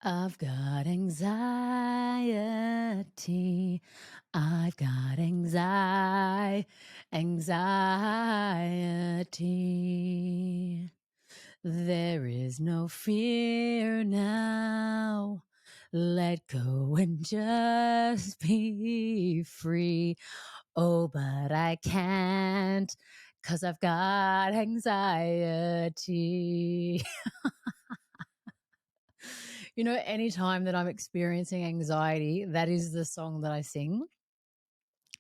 I've got anxiety. I've got anxiety. There is no fear now. Let go and just be free. Oh, but I can't 'cause I've got anxiety. You know, anytime that I'm experiencing anxiety, that is the song that I sing.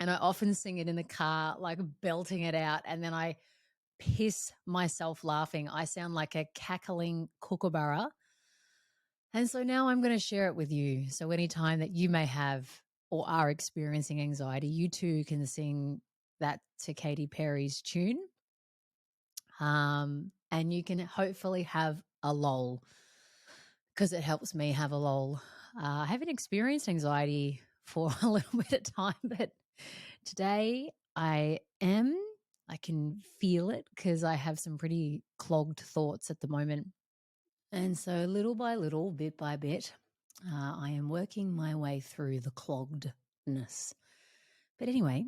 And I often sing it in the car, like belting it out. And then I piss myself laughing. I sound like a cackling kookaburra. And so now I'm going to share it with you. So anytime that you may have or are experiencing anxiety, you too can sing that to Katy Perry's tune. And you can hopefully have a lull because it helps me have a lull. I haven't experienced anxiety for a little bit of time, but today I am. I can feel it because I have some pretty clogged thoughts at the moment. And so, little by little, bit by bit, I am working my way through the cloggedness. But anyway,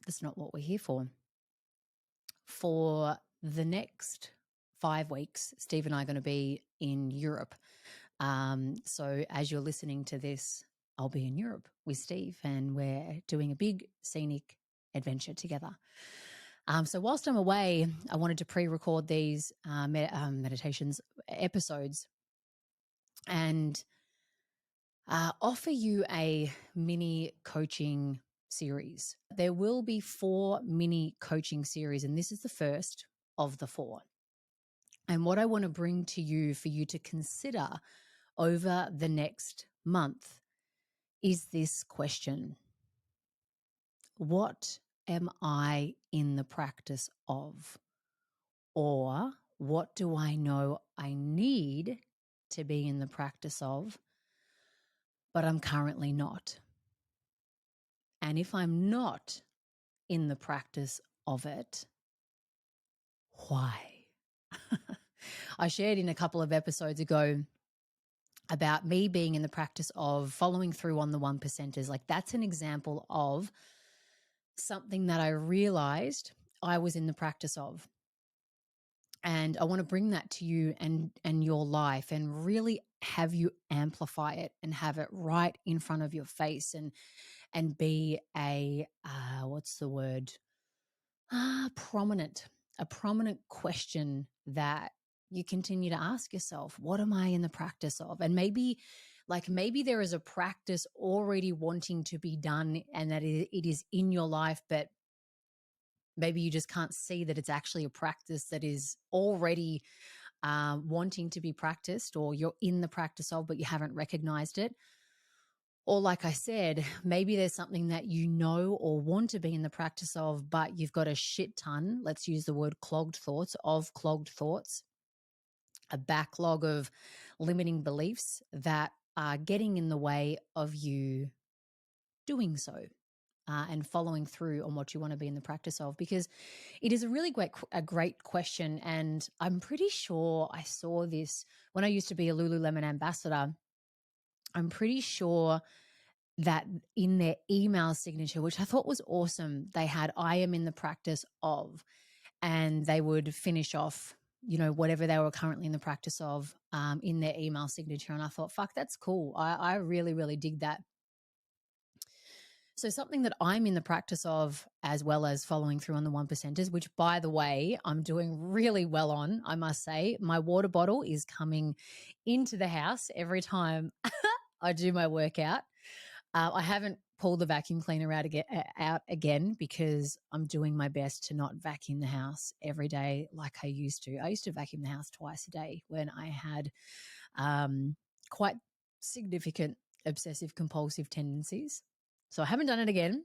that's not what we're here for. For the next 5 weeks, Steve and I are going to be in Europe. So as you're listening to this, I'll be in Europe with Steve and we're doing a big scenic adventure together. So whilst I'm away, I wanted to pre-record these meditations episodes and offer you a mini coaching series. There will be 4 mini coaching series, and this is the first of the 4. And what I want to bring to you for you to consider over the next month is this question: what am I in the practice of? Or what do I know I need to be in the practice of, but I'm currently not? And if I'm not in the practice of it, why? I shared in a couple of episodes ago about me being in the practice of following through on the 1%ers. Like, that's an example of something that I realized I was in the practice of. And I want to bring that to you and your life and really have you amplify it and have it right in front of your face and be a what's the word? A prominent question that you continue to ask yourself. What am I in the practice of? And maybe there is a practice already wanting to be done and that it is in your life, but maybe you just can't see that it's actually a practice that is already wanting to be practiced, or you're in the practice of, but you haven't recognized it. Or like I said, maybe there's something that you know or want to be in the practice of, but you've got a shit ton, let's use the word clogged thoughts, a backlog of limiting beliefs that are getting in the way of you doing so. And following through on what you want to be in the practice of, because it is a great question. And I'm pretty sure I saw this when I used to be a Lululemon ambassador. I'm pretty sure that in their email signature, which I thought was awesome, they had "I am in the practice of," and they would finish off, whatever they were currently in the practice of in their email signature. And I thought, fuck, that's cool. I really, really dig that. So something that I'm in the practice of, as well as following through on the 1%ers, which, by the way, I'm doing really well on, I must say. My water bottle is coming into the house every time I do my workout. I haven't pulled the vacuum cleaner out again because I'm doing my best to not vacuum the house every day like I used to. I used to vacuum the house twice a day when I had quite significant obsessive compulsive tendencies. So I haven't done it again,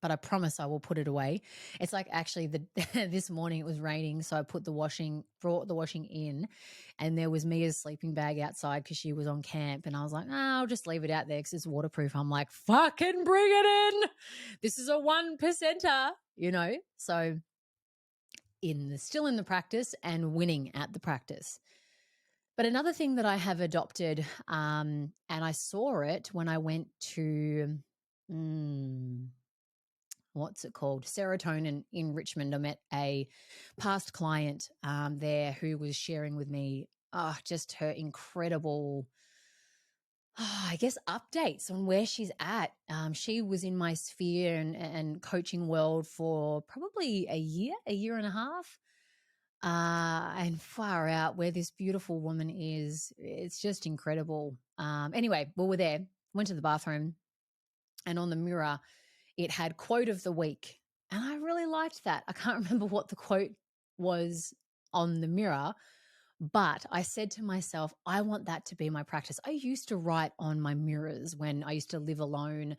but I promise I will put it away. It's like, actually, this morning it was raining, so I brought the washing in, and there was Mia's sleeping bag outside because she was on camp, and I was like, I'll just leave it out there because it's waterproof. I'm like, fucking bring it in. This is a 1%er, So still in the practice and winning at the practice. But another thing that I have adopted, and I saw it when I went to, what's it called? Serotonin in Richmond. I met a past client there who was sharing with me just her incredible, I guess, updates on where she's at. She was in my sphere and coaching world for probably a year and a half. And far out where this beautiful woman is, it's just incredible. Anyway, well, we're there, went to the bathroom, and on the mirror, it had quote of the week. And I really liked that. I can't remember what the quote was on the mirror, but I said to myself, I want that to be my practice. I used to write on my mirrors when I used to live alone,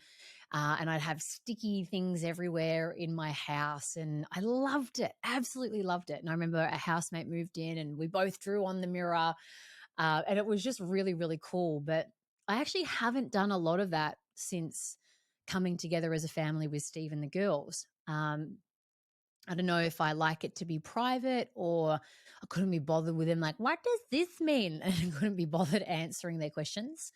and I'd have sticky things everywhere in my house. And I loved it, absolutely loved it. And I remember a housemate moved in and we both drew on the mirror, and it was just really, really cool. But I actually haven't done a lot of that since coming together as a family with Steve and the girls. I don't know if I like it to be private or I couldn't be bothered with them. Like, what does this mean? And I couldn't be bothered answering their questions.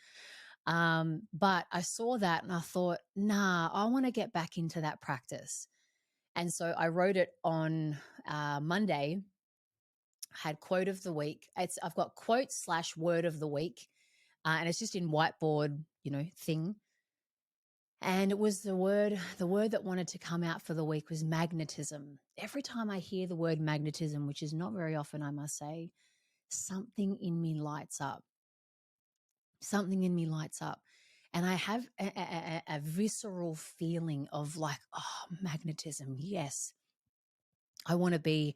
But I saw that and I thought, nah, I want to get back into that practice. And so I wrote it on Monday, had quote of the week. I've got quote / word of the week, and it's just in whiteboard, thing. And it was the word that wanted to come out for the week was magnetism. Every time I hear the word magnetism, which is not very often, I must say, something in me lights up. Something in me lights up. And I have a visceral feeling of like, oh, magnetism. Yes. I want to be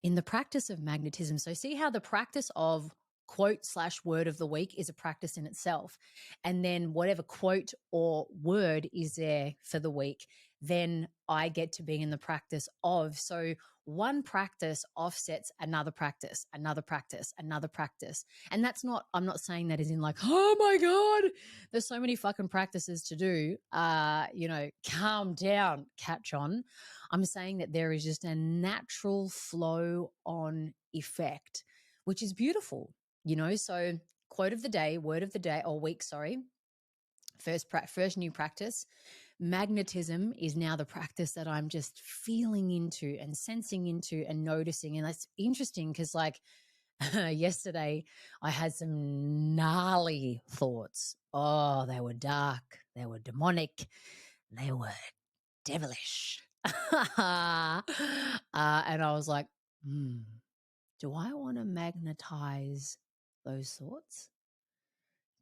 in the practice of magnetism. So see how the practice of quote / word of the week is a practice in itself. And then whatever quote or word is there for the week, then I get to be in the practice of. So one practice offsets another practice, another practice, another practice. And that's not, I'm not saying that as in like, oh my God, there's so many fucking practices to do. Calm down, catch on. I'm saying that there is just a natural flow on effect, which is beautiful, So quote of the day, word of the day, or week, sorry. First new practice. Magnetism is now the practice that I'm just feeling into and sensing into and noticing. And that's interesting because like yesterday I had some gnarly thoughts. Oh, they were dark. They were demonic. They were devilish. And I was like, do I want to magnetize those thoughts?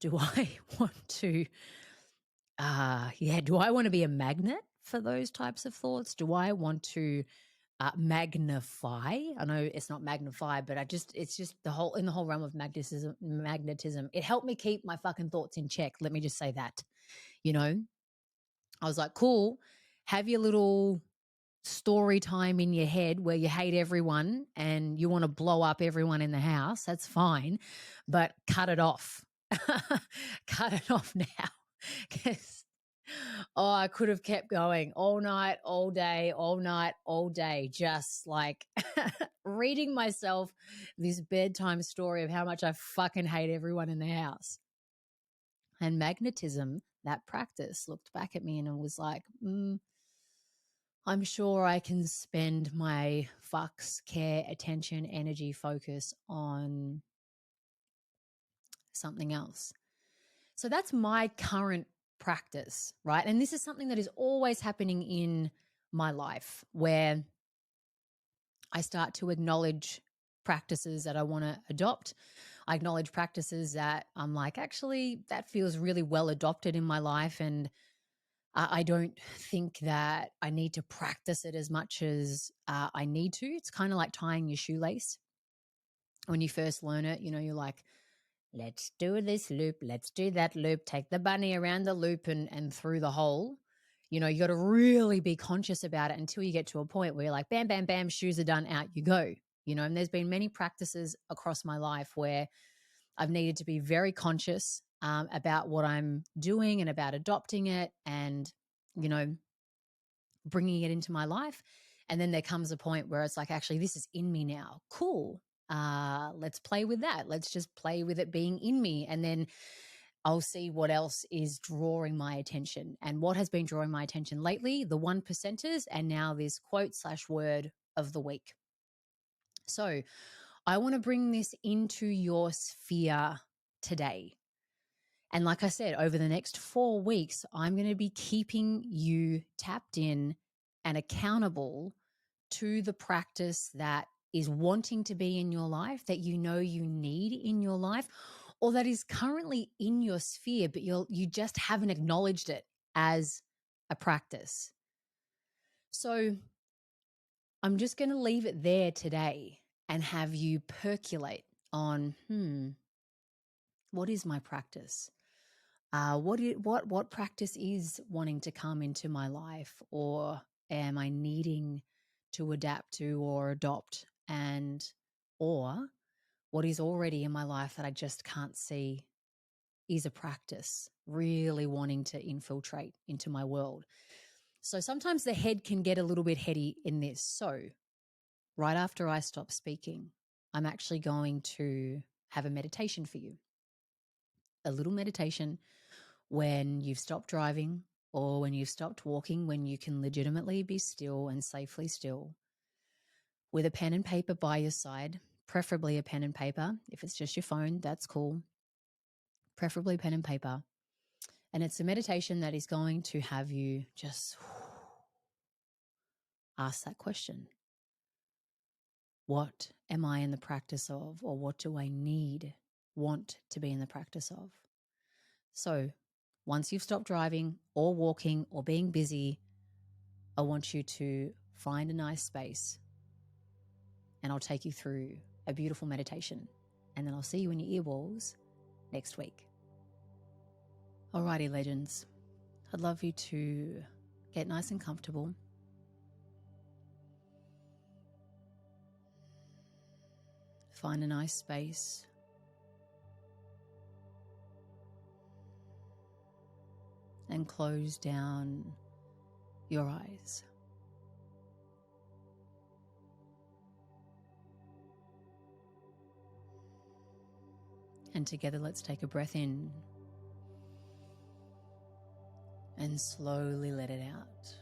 Do I want to, do I want to be a magnet for those types of thoughts? Do I want to magnify? I know it's not magnify, but it's just in the whole realm of magnetism. It helped me keep my fucking thoughts in check. Let me just say that, I was like, cool, have your little story time in your head where you hate everyone and you want to blow up everyone in the house. That's fine, but cut it off. Cut it off now. Because, I could have kept going all night, all day, all night, all day, just like reading myself this bedtime story of how much I fucking hate everyone in the house. And magnetism, that practice, looked back at me and it was like, I'm sure I can spend my fucks, care, attention, energy, focus on something else. So that's my current practice, right? And this is something that is always happening in my life where I start to acknowledge practices that I want to adopt. I acknowledge practices that I'm like, actually, that feels really well adopted in my life. And I don't think that I need to practice it as much as I need to. It's kind of like tying your shoelace. When you first learn it, you're like, let's do this loop, let's do that loop, take the bunny around the loop and through the hole. You got to really be conscious about it until you get to a point where you're like, bam, bam, bam, shoes are done, out you go. And there's been many practices across my life where I've needed to be very conscious about what I'm doing and about adopting it and, bringing it into my life. And then there comes a point where it's like, actually, this is in me now. Cool. let's play with that. Let's just play with it being in me. And then I'll see what else is drawing my attention. And what has been drawing my attention lately? The 1%ers, and now this quote/word of the week. So I want to bring this into your sphere today. And like I said, over the next 4 weeks, I'm going to be keeping you tapped in and accountable to the practice that is wanting to be in your life, that you know you need in your life, or that is currently in your sphere, but you just haven't acknowledged it as a practice. So I'm just going to leave it there today and have you percolate on, what is my practice? What practice is wanting to come into my life, or am I needing to adapt to or adopt, or what is already in my life that I just can't see is a practice really wanting to infiltrate into my world. So sometimes the head can get a little bit heady in this. So right after I stop speaking, I'm actually going to have a meditation for you. A little meditation when you've stopped driving or when you've stopped walking, when you can legitimately be still and safely still, with a pen and paper by your side, preferably a pen and paper. If it's just your phone, that's cool. Preferably pen and paper. And it's a meditation that is going to have you just ask that question. What am I in the practice of, or what do I want to be in the practice of? So once you've stopped driving or walking or being busy, I want you to find a nice space and I'll take you through a beautiful meditation. And then I'll see you in your earballs next week. Alrighty, legends. I'd love you to get nice and comfortable. Find a nice space. And close down your eyes. And together, let's take a breath in and slowly let it out.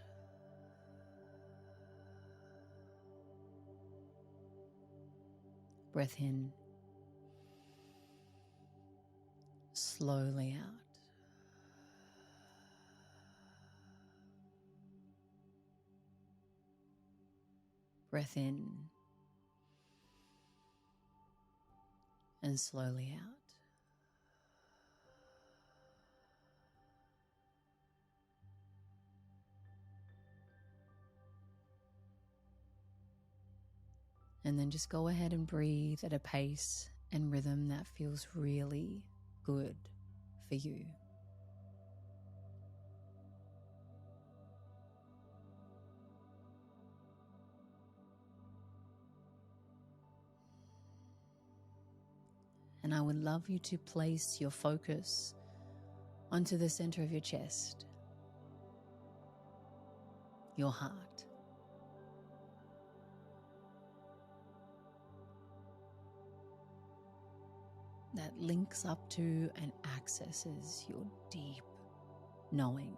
Breath in, slowly out. Breath in and slowly out. And then just go ahead and breathe at a pace and rhythm that feels really good for you. And I would love you to place your focus onto the center of your chest, your heart. That links up to and accesses your deep knowing.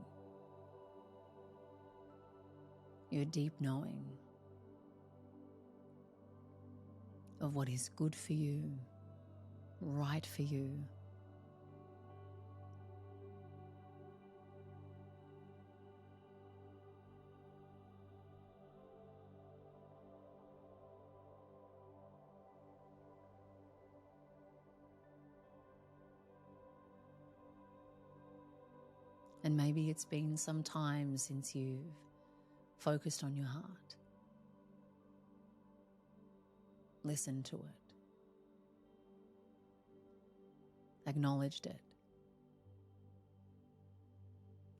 Your deep knowing of what is good for you, right for you. And maybe it's been some time since you've focused on your heart. Listen to it. Acknowledged it.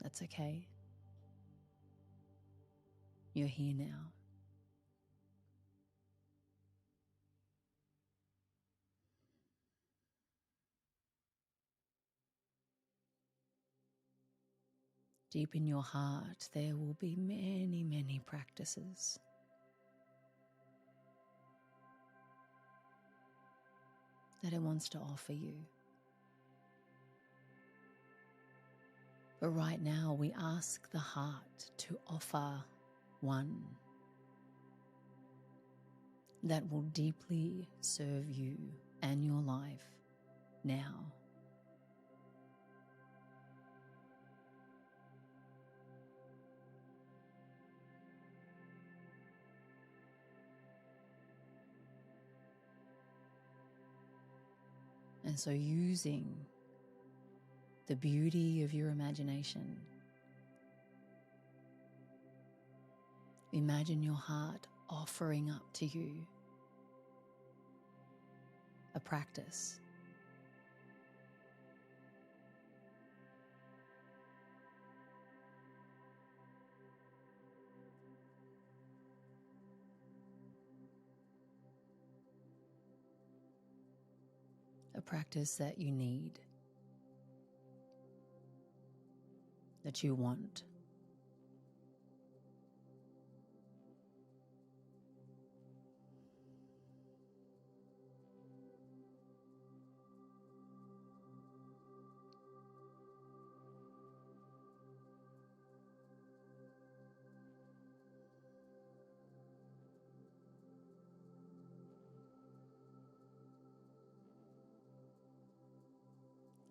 That's okay. You're here now. Deep in your heart, there will be many, many practices. that it wants to offer you. But right now, we ask the heart to offer one that will deeply serve you and your life now. And so, using the beauty of your imagination, imagine your heart offering up to you a practice. A practice that you need, that you want.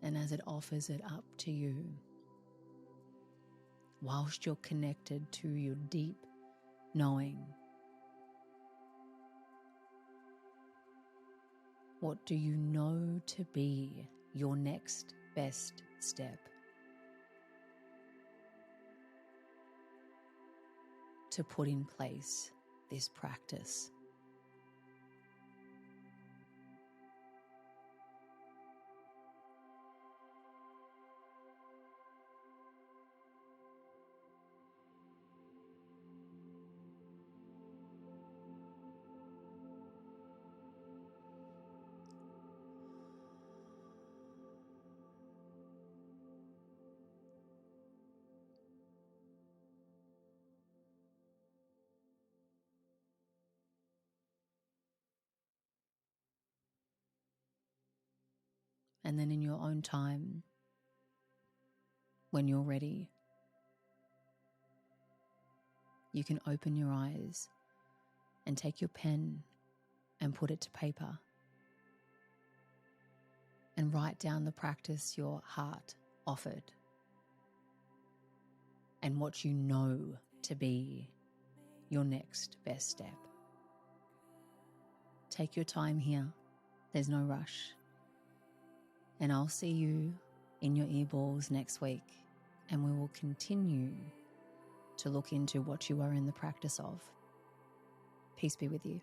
And as it offers it up to you, whilst you're connected to your deep knowing, what do you know to be your next best step to put in place this practice? And then in your own time, when you're ready, you can open your eyes and take your pen and put it to paper and write down the practice your heart offered and what you know to be your next best step. Take your time here. There's no rush. And I'll see you in your earballs next week, and we will continue to look into what you are in the practice of. Peace be with you.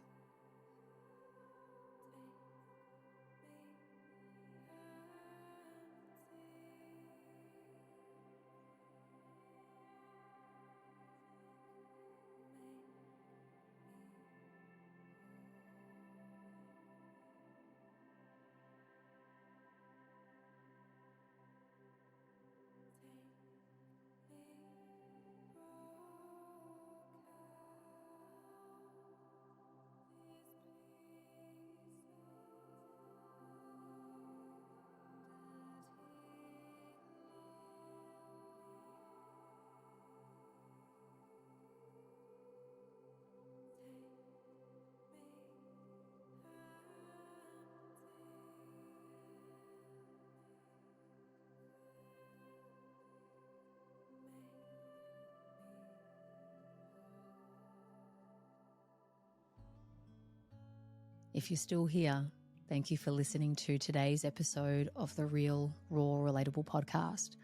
If you're still here, thank you for listening to today's episode of the Real, Raw, Relatable podcast.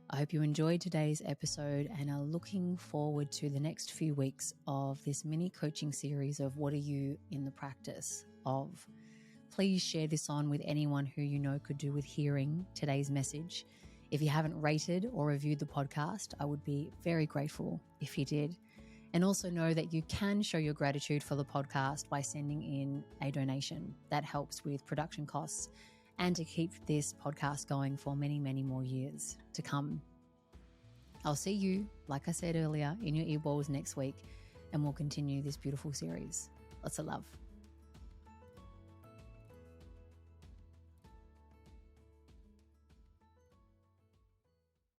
I hope you enjoyed today's episode and are looking forward to the next few weeks of this mini coaching series of what are you in the practice of. Please share this on with anyone who you know could do with hearing today's message. If you haven't rated or reviewed the podcast, I would be very grateful if you did. And also know that you can show your gratitude for the podcast by sending in a donation. That helps with production costs and to keep this podcast going for many, many more years to come. I'll see you, like I said earlier, in your earballs next week, and we'll continue this beautiful series. Lots of love.